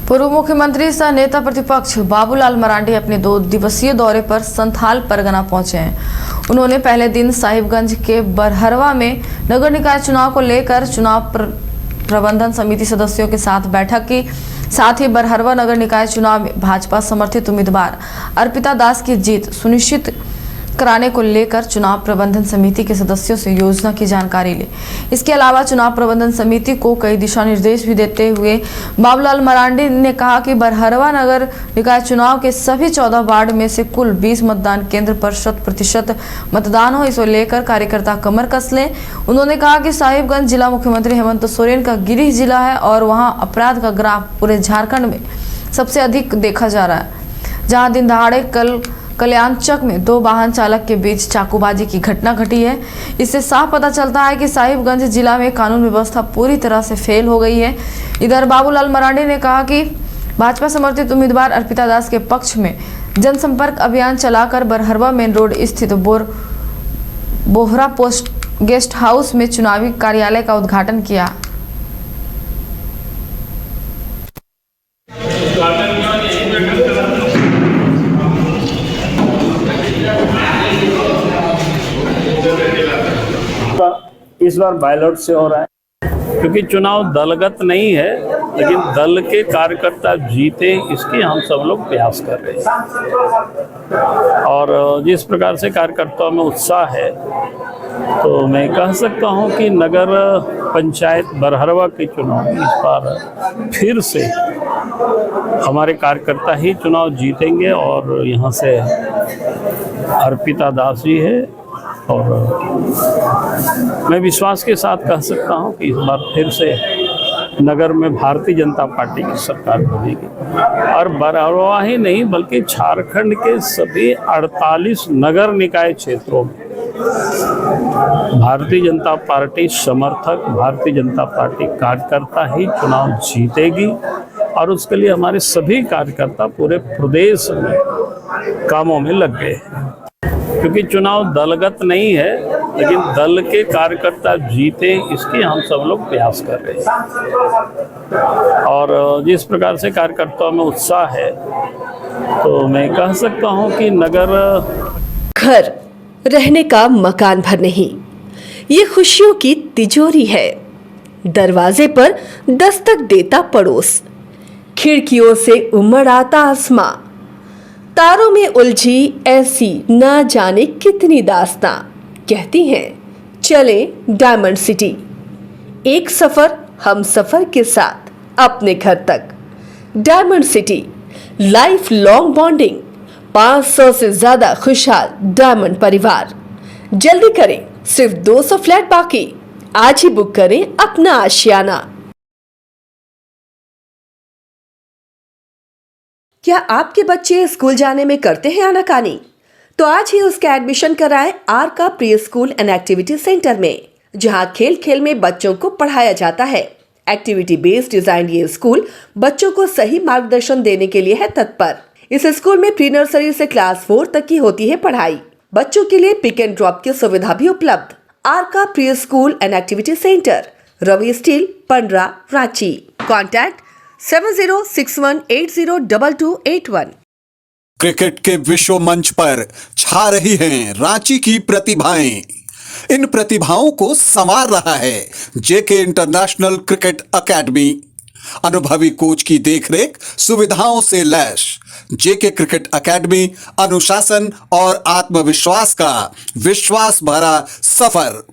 पूर्व मुख्यमंत्री सह नेता प्रतिपक्ष बाबूलाल मरांडी अपने 2 दिवसीय दौरे पर संथाल परगना पहुंचे हैं। उन्होंने पहले दिन साहिबगंज के बरहरवा में नगर निकाय चुनाव को लेकर चुनाव प्रबंधन समिति सदस्यों के साथ बैठक की। साथ ही बरहरवा नगर निकाय चुनाव में भाजपा समर्थित उम्मीदवार अर्पिता दास की जीत सुनिश्चित कराने को लेकर चुनाव प्रबंधन समिति के सदस्यों से योजना की जानकारी ली। इसके अलावा चुनाव प्रबंधन समिति को कई दिशा निर्देश भी देते हुए बाबूलाल मरांडी ने कहा कि बरहरवा नगर निकाय चुनाव के सभी 14 वार्ड में से कुल 20 मतदान केंद्र पर 100% मतदान हो, इसे लेकर कार्यकर्ता कमर कस लें। उन्होंने कहा कि साहिबगंज जिला मुख्यमंत्री हेमंत सोरेन का गृह जिला है और वहाँ अपराध का ग्राफ पूरे झारखंड में सबसे अधिक देखा जा रहा है। जहाँ दिन दहाड़े कल्याणचक में 2 वाहन चालक के बीच चाकूबाजी की घटना घटी है। इससे साफ पता चलता है कि साहिबगंज जिला में कानून व्यवस्था पूरी तरह से फेल हो गई है। इधर बाबूलाल मरांडी ने कहा कि भाजपा समर्थित उम्मीदवार अर्पिता दास के पक्ष में जनसंपर्क अभियान चलाकर बरहरवा मेन रोड स्थित बोहरा पोस्ट गेस्ट हाउस में चुनावी कार्यालय का उद्घाटन किया। इस बार बैलेट से हो रहा है क्योंकि चुनाव दलगत नहीं है, लेकिन दल के कार्यकर्ता जीते इसकी हम सब लोग प्रयास कर रहे हैं। और जिस प्रकार से कार्यकर्ताओं में उत्साह है तो मैं कह सकता हूं कि नगर पंचायत बरहरवा के चुनाव में इस बार फिर से हमारे कार्यकर्ता ही चुनाव जीतेंगे और यहाँ से अर्पिता दास जी है। और मैं विश्वास के साथ कह सकता हूं कि इस बार फिर से नगर में भारतीय जनता पार्टी की सरकार बनेगी और बरहरवा ही नहीं बल्कि झारखंड के सभी 48 नगर निकाय क्षेत्रों में भारतीय जनता पार्टी समर्थक, भारतीय जनता पार्टी कार्यकर्ता ही चुनाव जीतेगी। और उसके लिए हमारे सभी कार्यकर्ता पूरे प्रदेश में कामों में लग गए हैं क्योंकि चुनाव दलगत नहीं है, लेकिन दल के कार्यकर्ता जीते इसकी हम सब लोग प्रयास कर रहे हैं। और जिस प्रकार से कार्यकर्ताओं में उत्साह है तो मैं कह सकता हूं कि नगर घर रहने का मकान भर नहीं, ये खुशियों की तिजोरी है। दरवाजे पर दस्तक देता पड़ोस, खिड़कियों से उमड़ आता आसमां, तारों में उलझी ऐसी न जाने कितनी दास्तां। कहती हैं चले डायमंड सिटी, एक सफर हम सफर के साथ अपने घर तक। Diamond city life long bonding, 500 से ज्यादा खुशहाल डायमंड परिवार। जल्दी करें, सिर्फ 200 फ्लैट बाकी। आज ही बुक करें अपना आशियाना। क्या आपके बच्चे स्कूल जाने में करते हैं आनाकानी? तो आज ही उसका एडमिशन कराएं आर का preschool and activity centre में, जहां खेल खेल में बच्चों को पढ़ाया जाता है। एक्टिविटी बेस्ड डिजाइन ये स्कूल बच्चों को सही मार्गदर्शन देने के लिए है तत्पर। इस स्कूल में प्री नर्सरी से क्लास 4 तक की होती है पढ़ाई। बच्चों के लिए पिक एंड ड्रॉप की सुविधा भी उपलब्ध। आर का preschool and activity centre, Ravi steel, Pandra, Ranchi. Contact 7061802281। Cricket के विश्व मंच पर छा रही हैं रांची की प्रतिभाएं। इन प्रतिभाओं को संवार रहा है जेके इंटरनेशनल क्रिकेट एकेडमी। अनुभवी कोच की देखरेख, सुविधाओं से लैस जेके क्रिकेट एकेडमी अनुशासन और आत्मविश्वास का विश्वास भरा सफर।